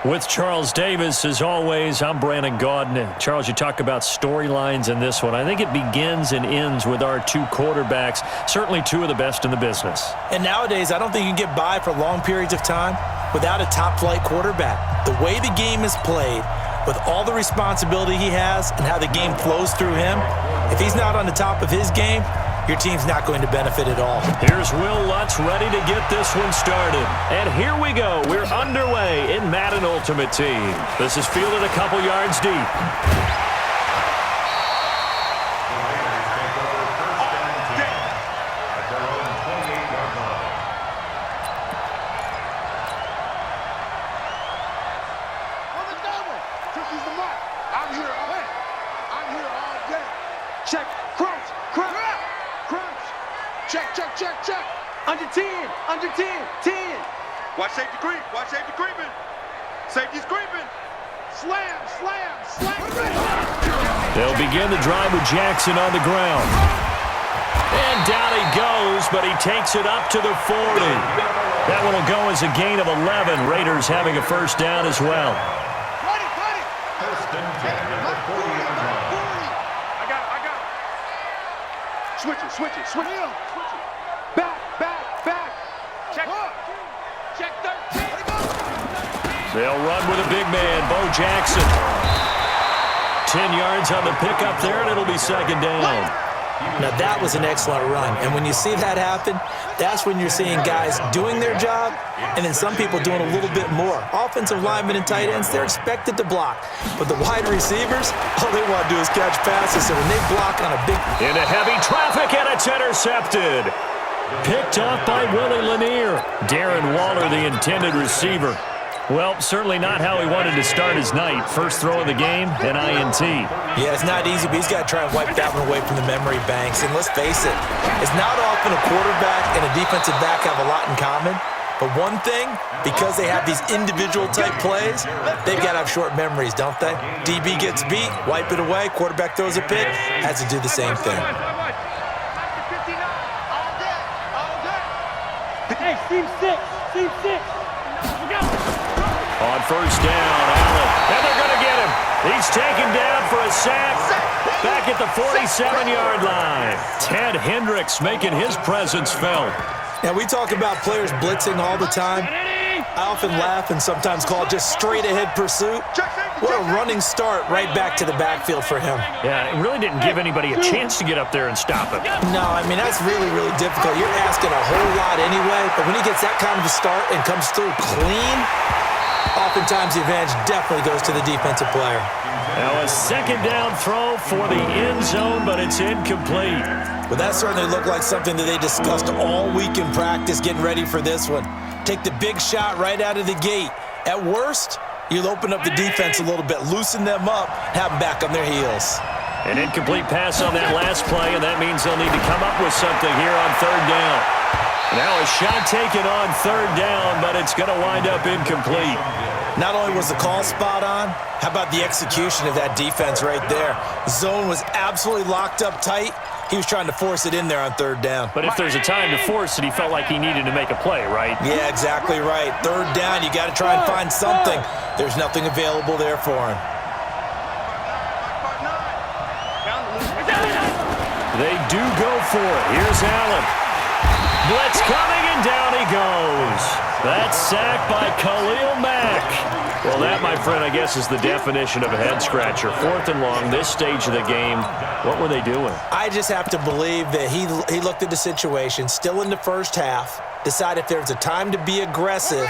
With Charles Davis, as always, I'm Brandon Gaudin. Charles, you talk about storylines in this one. I think it begins and ends with our two quarterbacks, certainly two of the best in the business. And nowadays, I don't think you can get by for long periods of time without a top-flight quarterback. The way the game is played, with all the responsibility he has and how the game flows through him, if he's not on the top of his game, your team's not going to benefit at all. Here's Will Lutz ready to get this one started. And here we go. We're underway in Madden Ultimate Team. This is fielded a couple yards deep. Under 10, 10. Watch safety creep, watch safety creeping. Safety's creeping. Slam. They'll begin the drive with Jackson on the ground. And down he goes, but he takes it up to the 40. That one will go as a gain of 11. Raiders having a first down as well. I got it. Switch it. Back. Check 13. They'll run with a big man, Bo Jackson. 10 yards on the pickup there, and it'll be second down. Now, that was an excellent run. And when you see that happen, that's when you're seeing guys doing their job and then some people doing a little bit more. Offensive linemen and tight ends, they're expected to block. But the wide receivers, all they want to do is catch passes. So when they block on a big... Into heavy traffic, and it's intercepted. Picked off by Willie Lanier. Darren Waller, the intended receiver. Well, certainly not how he wanted to start his night. First throw of the game, an INT. Yeah, it's not easy, but he's got to try and wipe that one away from the memory banks. And let's face it, it's not often a quarterback and a defensive back have a lot in common. But one thing, because they have these individual type plays, they've got to have short memories, don't they? DB gets beat, wipe it away, quarterback throws a pick, has to do the same thing. Hey, team six. On first down, Allen. And they're going to get him. He's taken down for a sack. Back at the 47-yard line. Ted Hendricks making his presence felt. Now, we talk about players blitzing all the time. I often laugh and sometimes call it just straight-ahead pursuit. What a running start right back to the backfield for him. Yeah, it really didn't give anybody a chance to get up there and stop him. No, I mean, that's really, really difficult. You're asking a whole lot anyway, but when he gets that kind of a start and comes through clean, oftentimes the advantage definitely goes to the defensive player. Now a second down throw for the end zone, but it's incomplete. Well, that certainly looked like something that they discussed all week in practice getting ready for this one. Take the big shot right out of the gate. At worst, you'll open up the defense a little bit, loosen them up, have them back on their heels. An incomplete pass on that last play, and that means they'll need to come up with something here on third down. Now a shot taken on third down, but it's going to wind up incomplete. Not only was the call spot on, how about the execution of that defense right there? Zone was absolutely locked up tight. He was trying to force it in there on third down. But if there's a time to force it, he felt like he needed to make a play, right? Yeah, exactly right. Third down, you got to try and find something. There's nothing available there for him. They do go for it. Here's Allen. Blitz coming, and down he goes. That's sacked by Khalil Mack. Well, that, my friend, I guess is the definition of a head-scratcher. Fourth and long, this stage of the game. What were they doing? I just have to believe that he looked at the situation, still in the first half, decided if there was a time to be aggressive,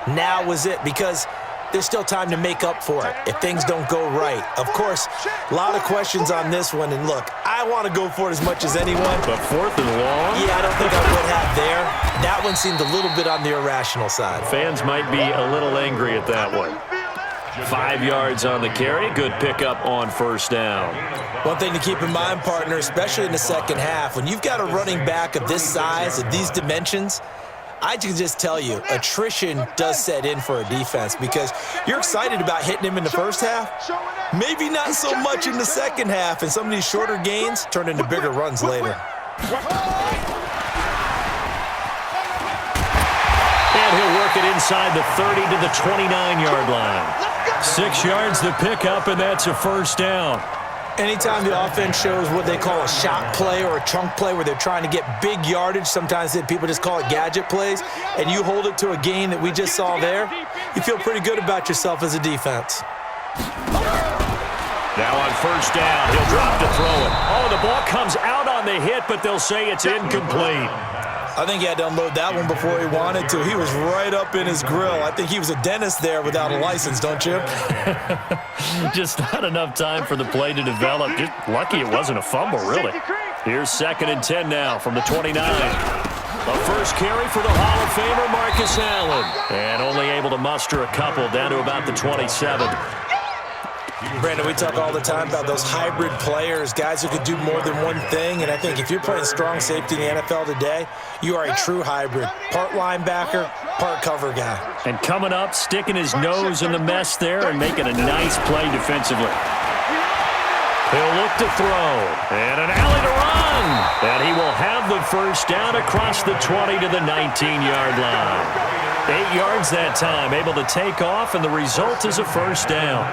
now was it, because there's still time to make up for it if things don't go right. Of course, a lot of questions on this one, and look, I want to go for it as much as anyone. But fourth and long? Yeah, I don't think I would have there. That one seemed a little bit on the irrational side. Fans might be a little angry at that one. 5 yards on the carry. Good pickup on first down. One thing to keep in mind, partner, especially in the second half, when you've got a running back of this size, of these dimensions, I can just tell you, attrition does set in for a defense because you're excited about hitting him in the first half. Maybe not so much in the second half, and some of these shorter gains turn into bigger runs later. And he'll work it inside the 30 to the 29-yard line. 6 yards to pick up, and that's a first down. Anytime the offense shows what they call a shot play or a chunk play where they're trying to get big yardage, sometimes people just call it gadget plays, and you hold it to a gain that we just saw there, you feel pretty good about yourself as a defense. Now on first down, he'll drop to throw it. Oh, the ball comes out on the hit, but they'll say it's incomplete. I think he had to unload that one before he wanted to. He was right up in his grill. I think he was a dentist there without a license, don't you? Just not enough time for the play to develop. Just lucky it wasn't a fumble, really. Here's 2nd and 10 now from the 29. A first carry for the Hall of Famer, Marcus Allen. And only able to muster a couple down to about the 27. Brandon, we talk all the time about those hybrid players, guys who could do more than one thing, and I think if you're playing strong safety in the NFL today, you are a true hybrid. Part linebacker, part cover guy. And coming up, sticking his nose in the mess there and making a nice play defensively. He'll look to throw, and an alley to run. And he will have the first down across the 20 to the 19-yard line. 8 yards that time, able to take off, and the result is a first down.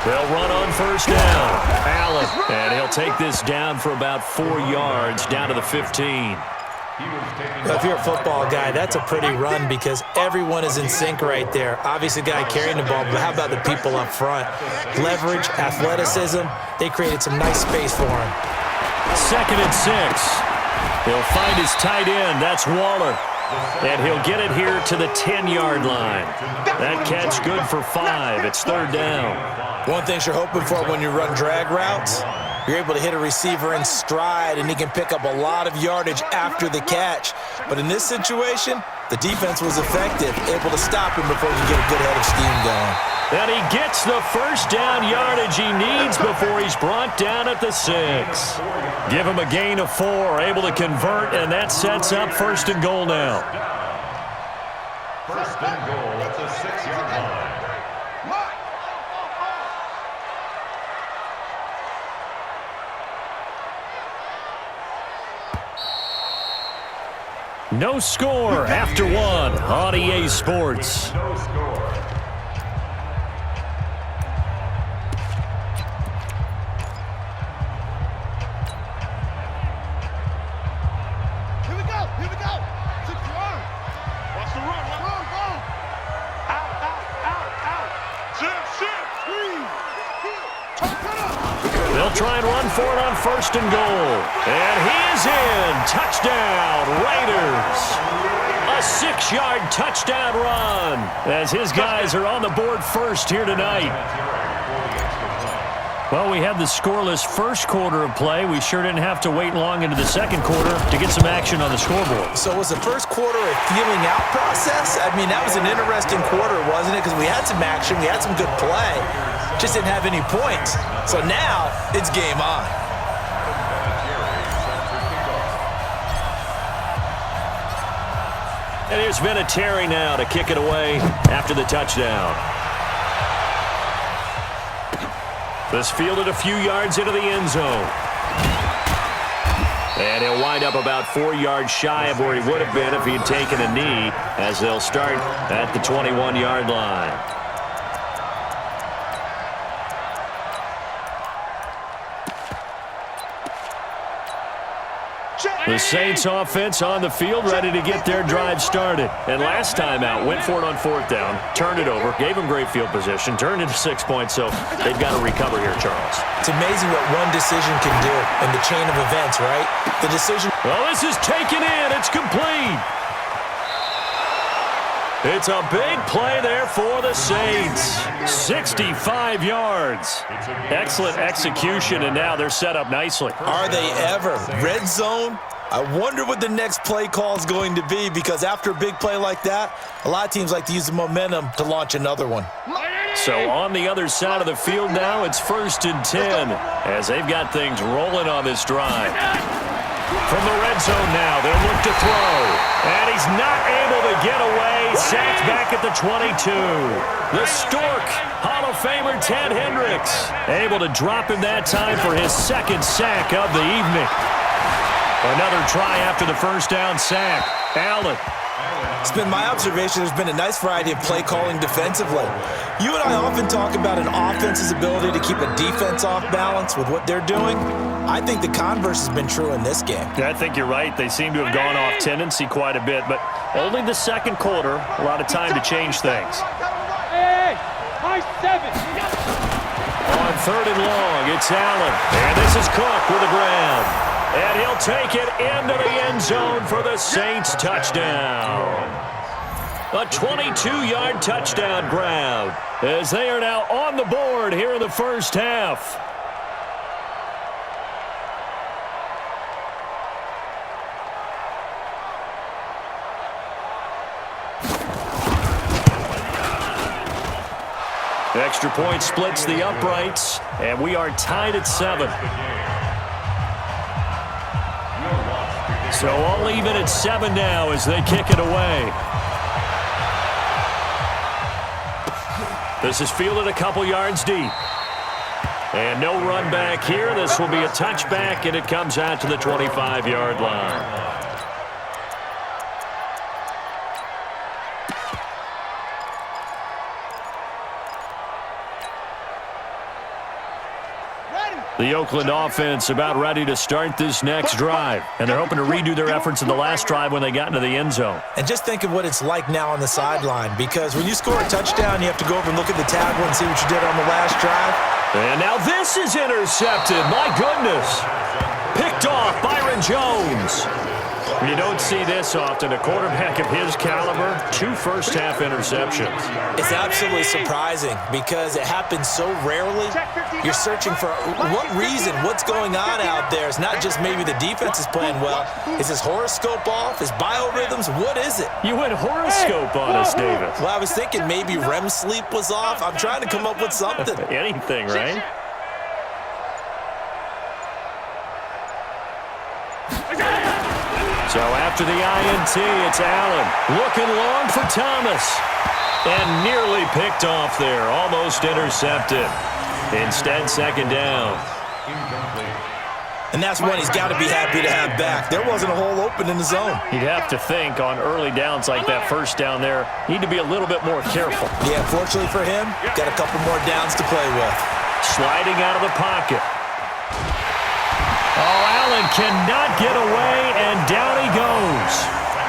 They'll run on first down. Allen, and he'll take this down for about 4 yards, down to the 15. Well, if you're a football guy, that's a pretty run because everyone is in sync right there. Obviously, the guy carrying the ball, but how about the people up front? Leverage, athleticism, they created some nice space for him. 2nd and 6. He'll find his tight end. That's Waller. And he'll get it here to the 10-yard line. That catch good for 5. It's 3rd down. One thing you're hoping for when you run drag routes, you're able to hit a receiver in stride, and he can pick up a lot of yardage after the catch. But in this situation, the defense was effective, able to stop him before he get a good head of steam going. And he gets the first down yardage he needs before he's brought down at the 6. Give him a gain of 4, able to convert, and that sets up 1st and goal now. 1st and goal at the 6-yard line. No score after 1 on EA Sports. No score. Here we go. Here we go. 6-yard. Watch the run. Run. Out. Shit. Screen. They'll try and run for it on 1st and goal. And he is in. Touchdown, Raiders. A 6-yard touchdown run as his guys are on the board first here tonight. Well, we had the scoreless first quarter of play. We sure didn't have to wait long into the second quarter to get some action on the scoreboard. So was the first quarter a feeling out process? I mean, that was an interesting quarter, wasn't it? Because we had some action, we had some good play, just didn't have any points. So now it's game on. And here's Vinatieri now to kick it away after the touchdown. This fielded a few yards into the end zone. And he'll wind up about 4 yards shy of where he would have been if he had taken a knee, as they'll start at the 21-yard line. The Saints offense on the field, ready to get their drive started. And last time out, went for it on 4th down, turned it over, gave them great field position, turned into 6 points, so they've got to recover here, Charles. It's amazing what one decision can do in the chain of events, right? The decision... Well, this is taken in. It's complete. It's a big play there for the Saints. 65 yards. Excellent execution, and now they're set up nicely. Are they ever? Red zone? I wonder what the next play call is going to be, because after a big play like that, a lot of teams like to use the momentum to launch another one. So on the other side of the field now, it's 1st and 10 as they've got things rolling on this drive. From the red zone now, they'll look to throw. And he's not able to get away. Sacked back at the 22. The Stork, Hall of Famer Ted Hendricks, able to drop him that time for his second sack of the evening. Another try after the first down sack. Allen. It's been my observation there's been a nice variety of play calling defensively. You and I often talk about an offense's ability to keep a defense off balance with what they're doing. I think the converse has been true in this game. Yeah, I think you're right. They seem to have gone off tendency quite a bit, but only the second quarter, a lot of time to change things. Hey, high 7. On third and long, it's Allen. And this is Cook with the grab. And he'll take it into the end zone for the Saints touchdown. A 22-yard touchdown grab as they are now on the board here in the first half. Extra point splits the uprights, and we are tied at 7. So all even at 7 now as they kick it away. This is fielded a couple yards deep. And no run back here. This will be a touchback, and it comes out to the 25-yard line. The Oakland offense about ready to start this next drive. And they're hoping to redo their efforts in the last drive when they got into the end zone. And just think of what it's like now on the sideline, because when you score a touchdown, you have to go over and look at the tablet and see what you did on the last drive. And now this is intercepted. My goodness. Picked off Byron Jones. You don't see this often. A quarterback of his caliber, 2 first-half interceptions. It's absolutely surprising because it happens so rarely. You're searching for what reason, what's going on out there. It's not just maybe the defense is playing well. Is his horoscope off? His biorhythms? What is it? You went horoscope on us, David. Well, I was thinking maybe REM sleep was off. I'm trying to come up with something. Anything, right? So after the INT, it's Allen. Looking long for Thomas. And nearly picked off there. Almost intercepted. Instead, second down. And that's one he's got to be happy to have back. There wasn't a hole open in the zone. You'd have to think on early downs like that first down there, need to be a little bit more careful. Yeah, fortunately for him, got a couple more downs to play with. Sliding out of the pocket. Oh, Allen cannot get away, and down he goes.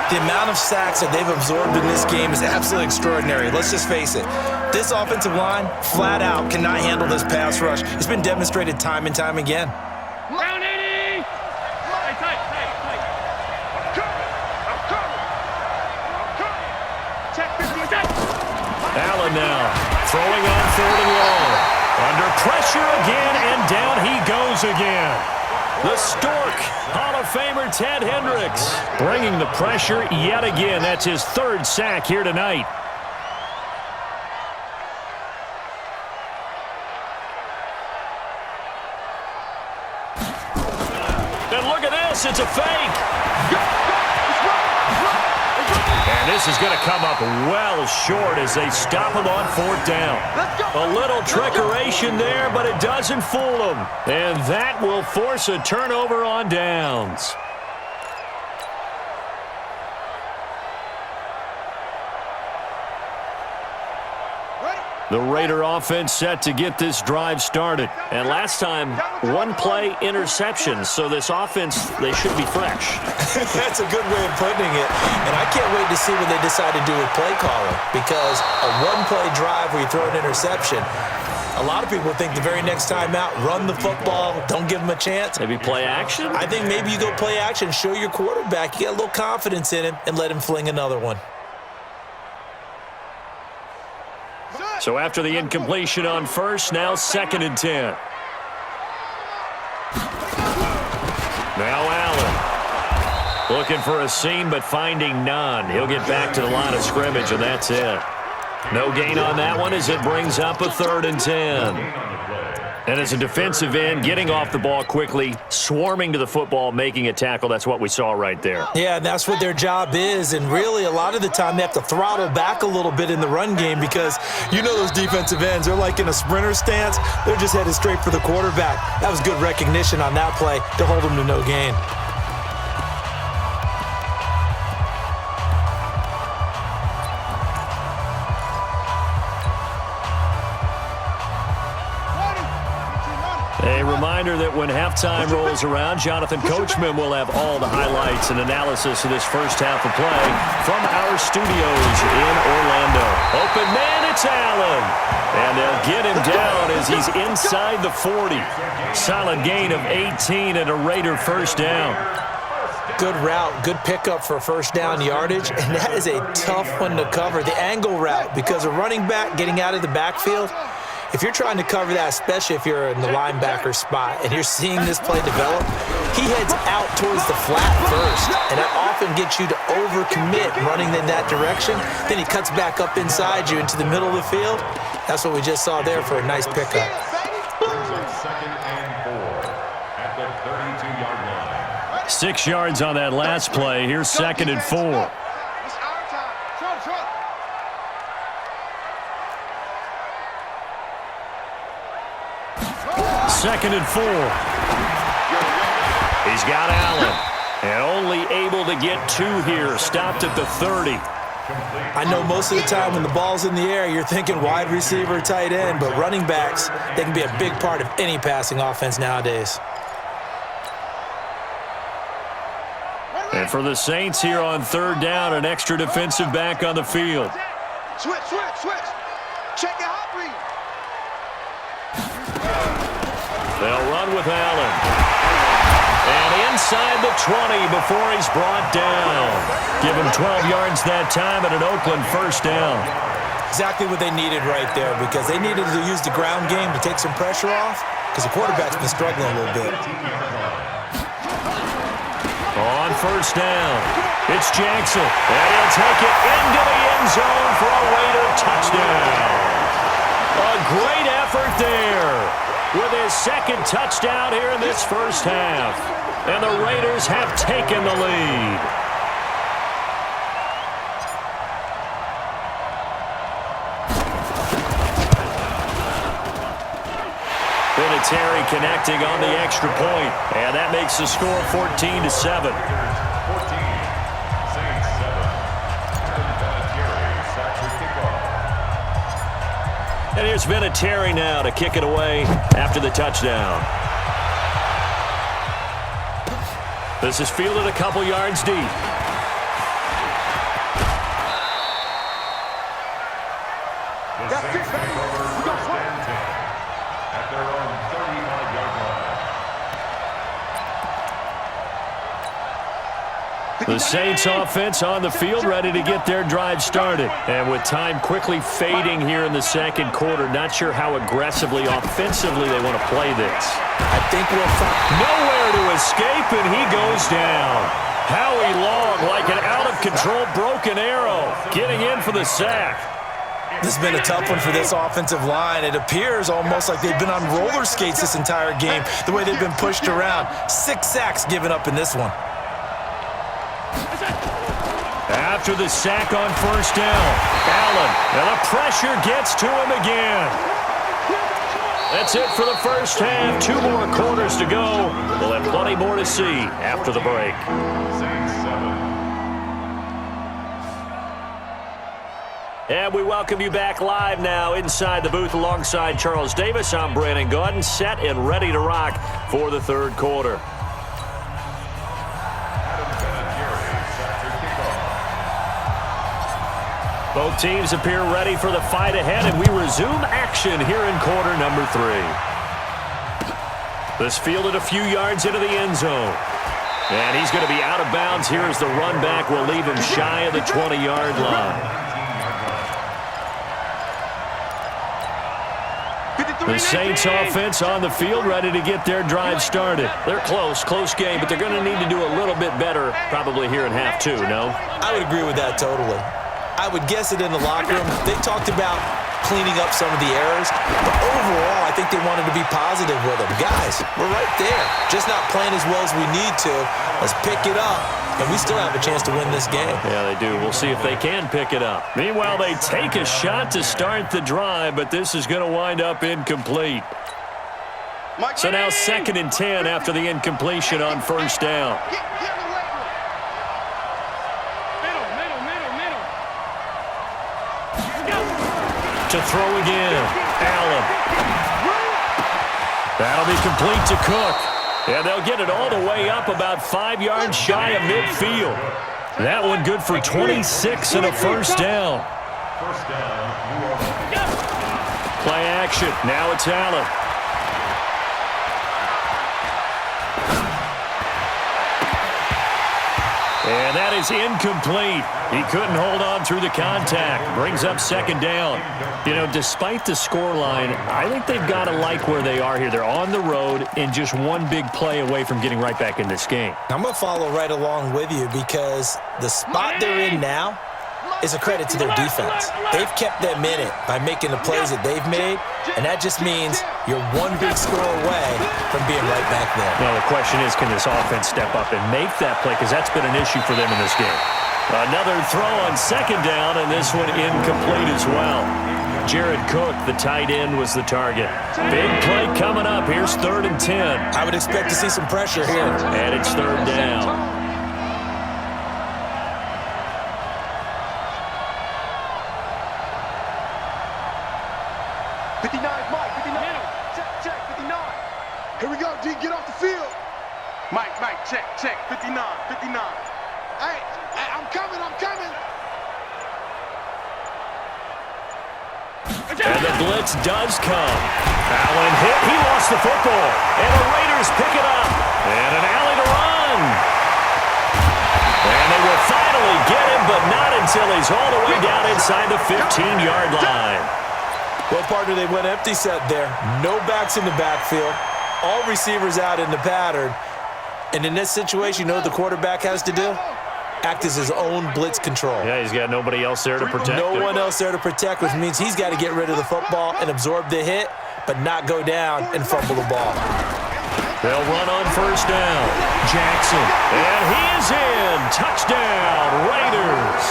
The amount of sacks that they've absorbed in this game is absolutely extraordinary. Let's just face it. This offensive line, flat out, cannot handle this pass rush. It's been demonstrated time and time again. Round 80. Tight. I'm coming. Check 50. Allen now throwing on third and long. Under pressure again, and down he goes again. The Stork, Hall of Famer Ted Hendricks, bringing the pressure yet again. That's his 3rd sack here tonight. And look at this, it's a fake. And this is going to come up well short as they stop him on 4th down. A little trickeration there, but it doesn't fool them. And that will force a turnover on downs. The Raider offense set to get this drive started. And last time, 1-play interception. So this offense, they should be fresh. That's a good way of putting it. And I can't wait to see what they decide to do with play calling. Because a 1-play drive where you throw an interception, a lot of people think the very next time out, run the football, don't give them a chance. Maybe play action? I think maybe you go play action, show your quarterback, you get a little confidence in him, and let him fling another one. So after the incompletion on first, now 2nd and 10. Now Allen. Looking for a seam, but finding none. He'll get back to the line of scrimmage, and that's it. No gain on that one as it brings up a 3rd and 10. And as a defensive end, getting off the ball quickly, swarming to the football, making a tackle, that's what we saw right there. Yeah, and that's what their job is. And really, a lot of the time, they have to throttle back a little bit in the run game because you know those defensive ends, they're like in a sprinter stance. They're just headed straight for the quarterback. That was good recognition on that play to hold them to no gain. A reminder that when halftime rolls around, Jonathan Coachman will have all the highlights and analysis of this first half of play from our studios in Orlando. Open man, it's Allen. And they'll get him down as he's inside the 40. Solid gain of 18 and a Raider first down. Good route, good pickup for first down yardage, and that is a tough one to cover. The angle route, because a running back getting out of the backfield, if you're trying to cover that, especially if you're in the linebacker spot and you're seeing this play develop, he heads out towards the flat first, and that often gets you to overcommit running in that direction. Then he cuts back up inside you into the middle of the field. That's what we just saw there for a nice pickup. Brings up 2nd and 4 at the 32-yard line. 6 yards on that last play. Here's 2nd and 4. It's our time. Trump. 2nd and 4. He's got Allen. And only able to get 2 here. Stopped at the 30. I know most of the time when the ball's in the air, you're thinking wide receiver, tight end, but running backs, they can be a big part of any passing offense nowadays. And for the Saints here on 3rd down, an extra defensive back on the field. Switch. Check it out, read. They'll run with Allen. And inside the 20 before he's brought down. Give him 12 yards that time at an Oakland first down. Exactly what they needed right there, because they needed to use the ground game to take some pressure off, because the quarterback's been struggling a little bit. On first down, it's Jackson. And he'll take it into the end zone for a Raider touchdown. A great effort there with his 2nd touchdown here in this first half. And the Raiders have taken the lead. Terry connecting on the extra point, and that makes the score 14-7. 14, Saints 7. And here's Vinatieri now to kick it away after the touchdown. This is fielded a couple yards deep. The Saints take over 1st and 10 at their own 35-yard line. The Saints offense on the field, ready to get their drive started. And with time quickly fading here in the 2nd quarter, not sure how aggressively, offensively they want to play this. I think we'll find Nowhere to escape, and he goes down. Howie Long, like an out-of-control broken arrow, getting in for the sack. this has been a tough one for this offensive line. It appears almost like they've been on roller skates this entire game, the way they've been pushed around. 6 sacks given up in this one. After the sack on first down, Allen, and the pressure gets to him again. That's it for the first half. 2 more quarters to go. We'll have plenty more to see after the break. Saints 7. And we welcome you back live now inside the booth alongside Charles Davis. I'm Brandon Gaudin, set and ready to rock for the 3rd quarter. Both teams appear ready for the fight ahead, and we resume action here in quarter number 3. This fielded a few yards into the end zone. And he's going to be out of bounds here as the run back will leave him shy of the 20-yard line. The Saints offense on the field ready to get their drive started. They're close game, but they're going to need to do a little bit better probably here in half 2, no? I would agree with that totally. I would guess it in the locker room. They talked about cleaning up some of the errors. But overall, I think they wanted to be positive with them. Guys, we're right there. Just not playing as well as we need to. Let's pick it up, and we still have a chance to win this game. Yeah, they do. We'll see if they can pick it up. Meanwhile, they take a shot to start the drive, but this is going to wind up incomplete. So now 2nd and 10 after the incompletion on first down. To throw again, Allen. That'll be complete to Cook. And they'll get it all the way up about 5 yards shy of midfield. That one good for 26 and a first down. Play action. Now it's Allen. And that is incomplete. He couldn't hold on through the contact. Brings up 2nd down. You know, despite the scoreline, I think they've got to like where they are here. They're on the road and just one big play away from getting right back in this game. I'm going to follow right along with you because the spot they're in now is a credit to their defense. They've kept them in it by making the plays that they've made, and that just means you're one big score away from being right back there. Now, the question is, can this offense step up and make that play? Because that's been an issue for them in this game. Another throw on 2nd down, and this one incomplete as well. Jared Cook, the tight end, was the target. Big play coming up. Here's 3rd and 10. I would expect to see some pressure here. And it's 3rd down. Here we go, D, get off the field. Mike, check, 59. Hey, I'm coming. And the blitz does come. Allen hit, he lost the football. And the Raiders pick it up. And an alley to run. And they will finally get him, but not until he's all the way down inside the 15-yard line. Well, partner, they went empty set there. No backs in the backfield. All receivers out in the pattern. And in this situation, you know what the quarterback has to do? Act as his own blitz control. Yeah, he's got nobody else there to protect him. No one else there to protect, which means he's got to get rid of the football and absorb the hit, but not go down and fumble the ball. They'll run on first down. Jackson. And he is in. Touchdown, Raiders.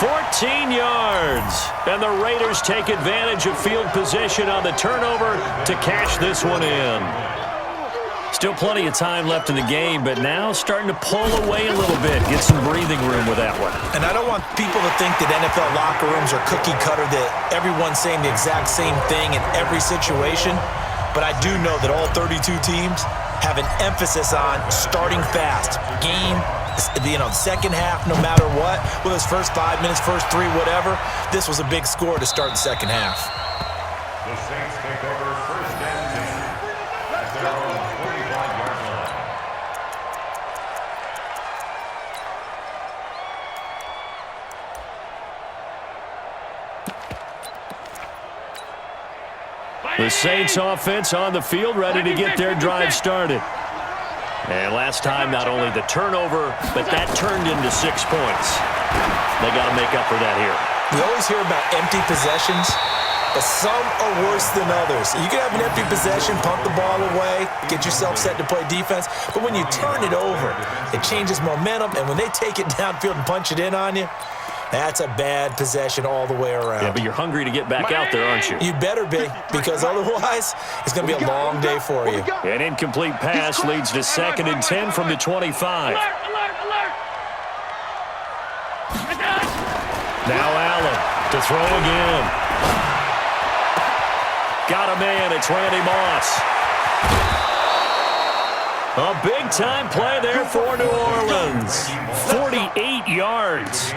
14 yards. And the Raiders take advantage of field position on the turnover to cash this one in. Still plenty of time left in the game, but now starting to pull away a little bit. Get some breathing room with that one. And I don't want people to think that NFL locker rooms are cookie cutter, that everyone's saying the exact same thing in every situation. But I do know that all 32 teams have an emphasis on starting fast. Game, the second half, no matter what, whether it's first 5 minutes, first 3, whatever, this was a big score to start the second half. The Saints take over 1st and 10 at their own 25-yard line. The Saints offense on the field, ready to get their drive started. And last time, not only the turnover, but that turned into 6 points. They got to make up for that here. We always hear about empty possessions, but some are worse than others. You can have an empty possession, pump the ball away, get yourself set to play defense, but when you turn it over, it changes momentum, and when they take it downfield and punch it in on you, that's a bad possession all the way around. Yeah, but you're hungry to get back out there, aren't you? You better be, because otherwise it's going to be a long day for you. An incomplete pass leads to 2nd and 10 from the 25. Now Allen to throw again. Got a man, it's Randy Moss. A big-time play there for New Orleans. 48 yards.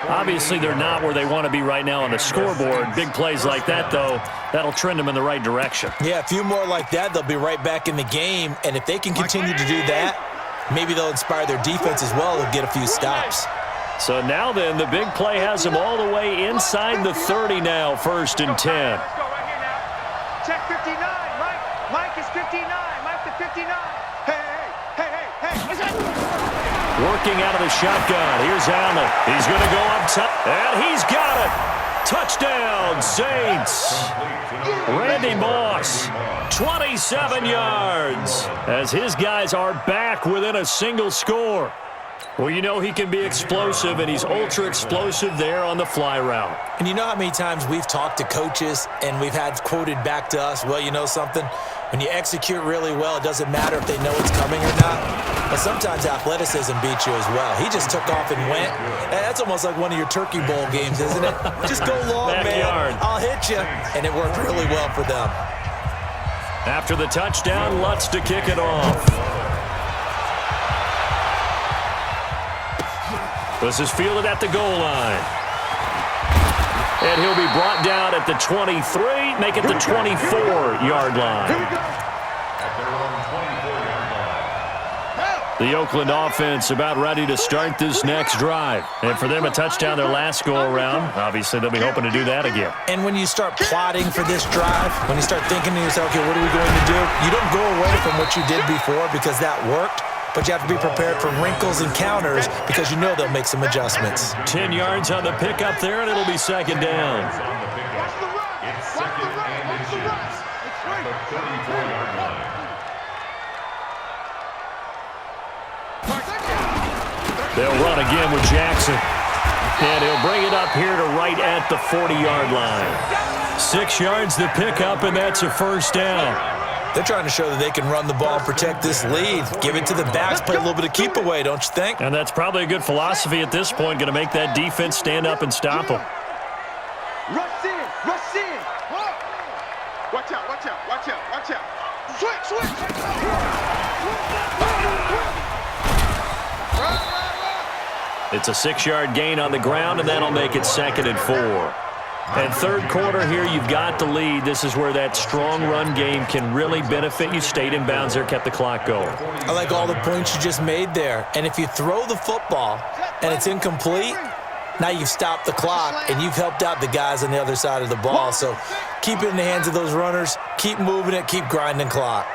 Obviously, they're not where they want to be right now on the scoreboard. Big plays like that, though, that'll trend them in the right direction. Yeah, a few more like that, they'll be right back in the game. And if they can continue to do that, maybe they'll inspire their defense as well and get a few stops. So now then, the big play has them all the way inside the 30 now, 1st and 10. Let's go right here now. Check 59, Mike. Mike is 59. Mike to 59. Hey. What's that? Working out of the shotgun. Here's Allen. He's going to go up top. And he's got it. Touchdown, Saints. Randy Moss, 27 yards, as his guys are back within a single score. Well, you know he can be explosive, and he's ultra-explosive there on the fly route. And you know how many times we've talked to coaches and we've had quoted back to us, well, you know something? When you execute really well, it doesn't matter if they know it's coming or not. But sometimes athleticism beats you as well. He just took off and went. That's almost like one of your Turkey Bowl games, isn't it? Just go long, man. I'll hit you. And it worked really well for them. After the touchdown, Lutz to kick it off. This is fielded at the goal line. And he'll be brought down at the 23, make it the 24-yard line. The Oakland offense about ready to start this next drive. And for them, a touchdown their last go-around. Obviously, they'll be hoping to do that again. And when you start plotting for this drive, when you start thinking to yourself, okay, what are we going to do? You don't go away from what you did before because that worked. But you have to be prepared for wrinkles and counters because you know they'll make some adjustments. 10 yards on the pickup there, and it'll be second down. It's second and inches at the 34-yard line. They'll run again with Jackson. And he'll bring it up here to right at the 40-yard line. 6 yards to pick up, and that's a first down. They're trying to show that they can run the ball and protect this lead. Give it to the backs, play a little bit of keep away, don't you think? And that's probably a good philosophy at this point, going to make that defense stand up and stop them. Rush in, rush in. Watch out, watch out, watch out, watch out. Switch, switch. It's a 6-yard gain on the ground, and that'll make it second and 4. And third quarter here, you've got the lead. This is where that strong run game can really benefit you. Stayed in bounds there, kept the clock going. I like all the points you just made there. And if you throw the football and it's incomplete, now you've stopped the clock and you've helped out the guys on the other side of the ball. So keep it in the hands of those runners. Keep moving it. Keep grinding clock.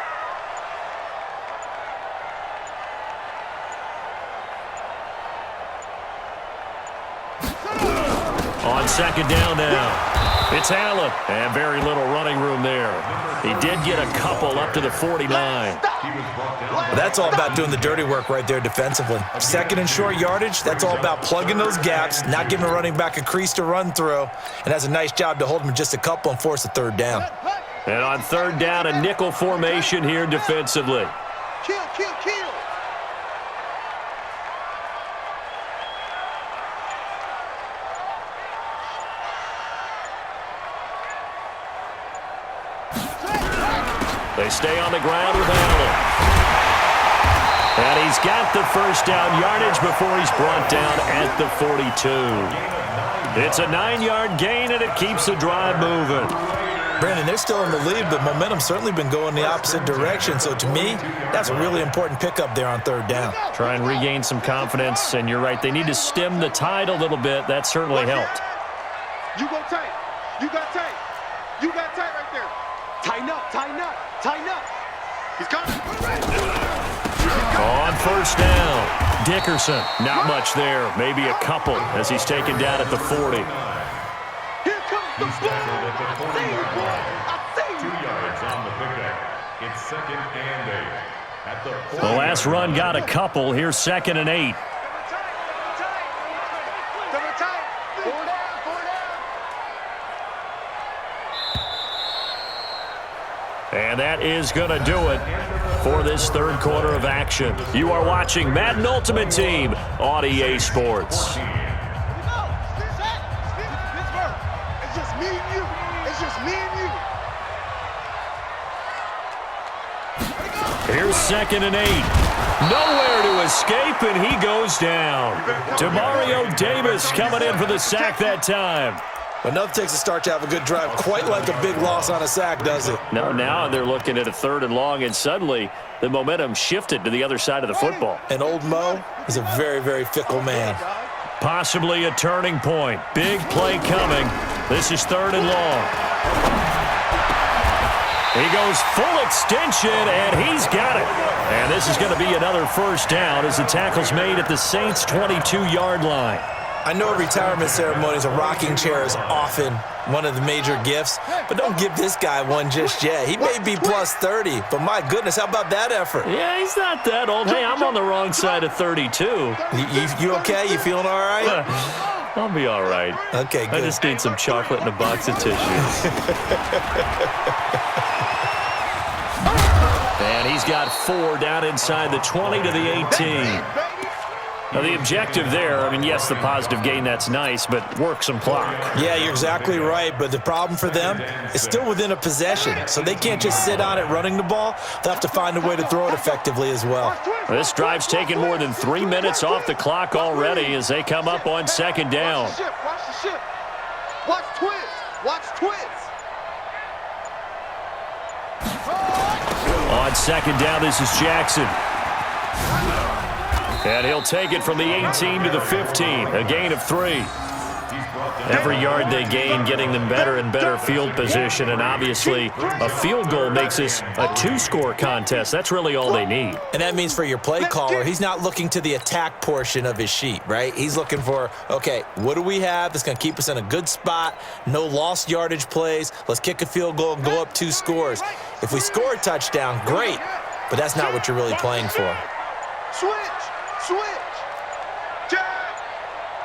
On second down now, it's Allen, and very little running room there. He did get a couple up to the 49. That's all about doing the dirty work right there defensively. Second and short yardage, that's all about plugging those gaps, not giving a running back a crease to run through, and has a nice job to hold him just a couple and force a third down. And on third down, a nickel formation here defensively. Kill, kill, kill. They stay on the ground with Allen. And he's got the first down yardage before he's brought down at the 42. It's a 9-yard gain, and it keeps the drive moving. Brandon, they're still in the lead, but momentum's certainly been going the opposite direction. So to me, that's a really important pickup there on third down. Try and regain some confidence, and you're right. They need to stem the tide a little bit. That certainly helped. You go tight. You got tight. You got tight right there. Tighten up, tighten up, tighten up. He's coming. On first down, Dickerson. Not much there. Maybe a couple as he's taken down at the 40. Here comes the He's tackled at the 40-yard line. 2 yards on the pickup. It's second and 8 at the 40. The last run got a couple. Here's second and 8. And that is going to do it for this third quarter of action. You are watching Madden Ultimate Team on EA Sports. It's just me and you. It's just me and you. Here's second and 8. Nowhere to escape, and he goes down. Demario Davis coming in for the sack that time. But nothing takes a start to have a good drive, quite like a big loss on a sack, does it? No, now they're looking at a third and long, and suddenly the momentum shifted to the other side of the football. And old Mo is a very, very fickle man. Possibly a turning point. Big play coming. This is third and long. He goes full extension, and he's got it. And this is going to be another first down as the tackle's made at the Saints' 22-yard line. I know retirement ceremonies, a rocking chair is often one of the major gifts, but don't give this guy one just yet. He may be plus 30, but my goodness, how about that effort? Yeah, he's not that old. Hey, I'm on the wrong side of 32. You okay? You feeling all right? I'll be all right. Okay, good. I just need some chocolate and a box of tissues. And he's got 4 down inside the 20 to the 18. Now, the objective there, I mean, yes, the positive gain, that's nice, but work some clock. Yeah, you're exactly right, but the problem for them is still within a possession, so they can't just sit on it running the ball. They'll have to find a way to throw it effectively as well. This drive's taken more than 3 minutes off the clock already as they come up on second down. Watch the ship. Watch twist. Watch twist. On second down, this is Jackson. And he'll take it from the 18 to the 15, a gain of 3. Every yard they gain, getting them better and better field position, and obviously a field goal makes this a 2-score contest. That's really all they need. And that means for your play caller, he's not looking to the attack portion of his sheet, right? He's looking for, okay, what do we have that's going to keep us in a good spot? No lost yardage plays. Let's kick a field goal and go up 2 scores. If we score a touchdown, great, but that's not what you're really playing for. Switch. Jack.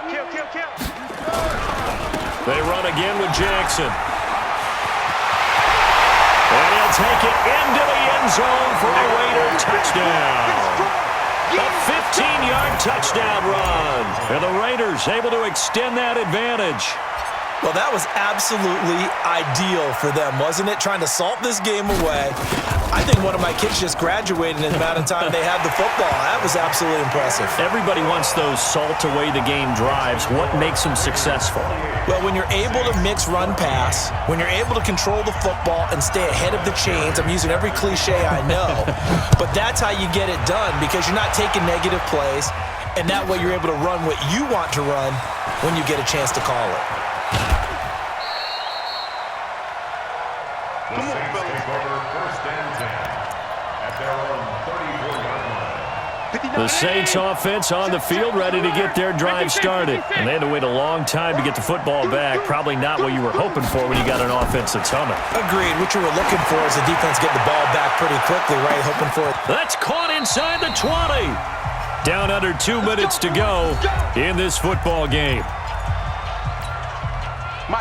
Kill. They run again with Jackson. And he'll take it into the end zone for a Raider touchdown. A 15-yard touchdown run. And the Raiders able to extend that advantage. Well, that was absolutely ideal for them, wasn't it? Trying to salt this game away. I think one of my kids just graduated in the amount of time they had the football. That was absolutely impressive. Everybody wants those salt-away-the-game drives. What makes them successful? Well, when you're able to mix run-pass, when you're able to control the football and stay ahead of the chains, I'm using every cliche I know, but that's how you get it done because you're not taking negative plays, and that way you're able to run what you want to run when you get a chance to call it. The Saints take over 1st and 10 at their own 34-yard line. The Saints offense on the field ready to get their drive started. And they had to wait a long time to get the football back. Probably not what you were hoping for when you got an offense that's humming. Agreed. What you were looking for is the defense get the ball back pretty quickly, right? Hoping for it. That's caught inside the 20. Down under 2 minutes to go in this football game.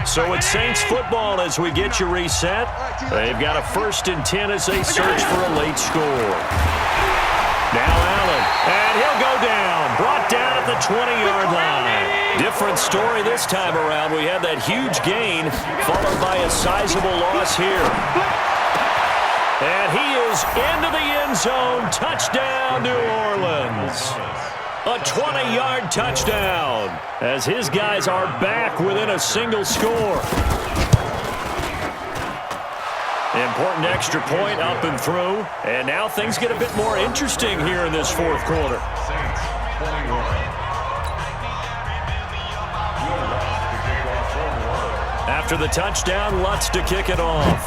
So it's Saints football as we get you reset. They've got a 1st and 10 as they search for a late score. Now Allen, and he'll go down. Brought down at the 20-yard line. Different story this time around. We had that huge gain followed by a sizable loss here. And he is into the end zone. Touchdown, New Orleans. A 20-yard touchdown as his guys are back within a single score. Important extra point up and through. And now things get a bit more interesting here in this 4th quarter. Saints 21. After the touchdown, Lutz to kick it off.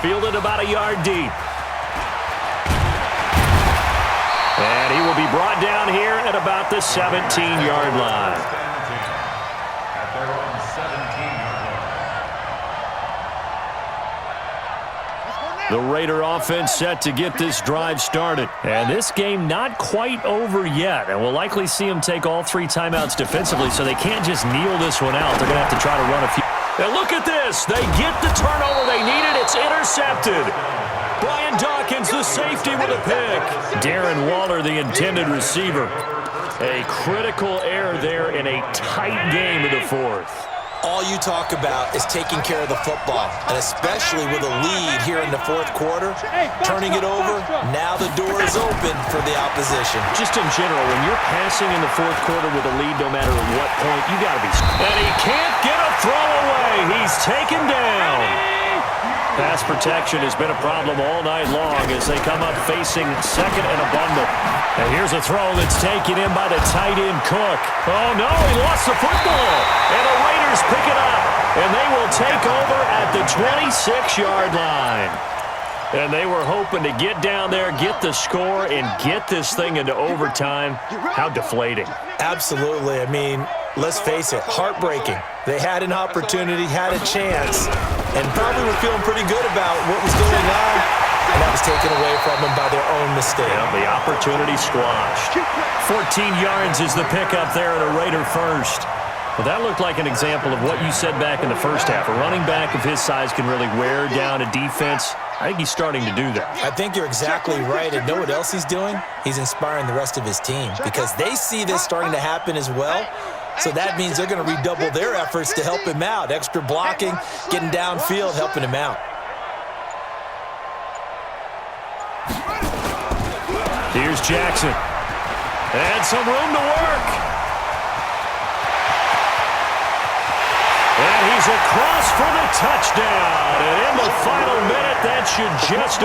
Fielded about a yard deep. And he will be brought down here at about the 17-yard line. At their own 17-yard line. The Raider offense set to get this drive started. And this game not quite over yet. And we'll likely see them take all 3 timeouts defensively, so they can't just kneel this one out. They're going to have to try to run a few. And look at this. They get the turnover they needed. It's intercepted. Brian Dawkins, the safety, with a pick. Darren Waller, the intended receiver. A critical error there in a tight game of the 4th. All you talk about is taking care of the football, and especially with a lead here in the 4th quarter, turning it over, now the door is open for the opposition. Just in general, when you're passing in the 4th quarter with a lead, no matter at what point, you got to be. And he can't get a throw away. He's taken down. Pass protection has been a problem all night long as they come up facing 2nd and a bundle. And here's a throw that's taken in by the tight end Cook. Oh, no, he lost the football. And the Raiders pick it up, and they will take over at the 26-yard line. And they were hoping to get down there, get the score, and get this thing into overtime. How deflating. Absolutely. I mean, let's face it, heartbreaking. They had an opportunity, had a chance, and probably were feeling pretty good about what was going on, and that was taken away from them by their own mistake. Yeah, the opportunity squashed. 14 yards is the pickup there at a Raider first. Well, that looked like an example of what you said back in the first half. A running back of his size can really wear down a defense. I think he's starting to do that. I think you're exactly right. And know what else he's doing? He's inspiring the rest of his team because they see this starting to happen as well. So that means they're going to redouble their efforts to help him out. Extra blocking, getting downfield, helping him out. Here's Jackson. And some room to work. And he's across for the touchdown. And in the final minute, that should just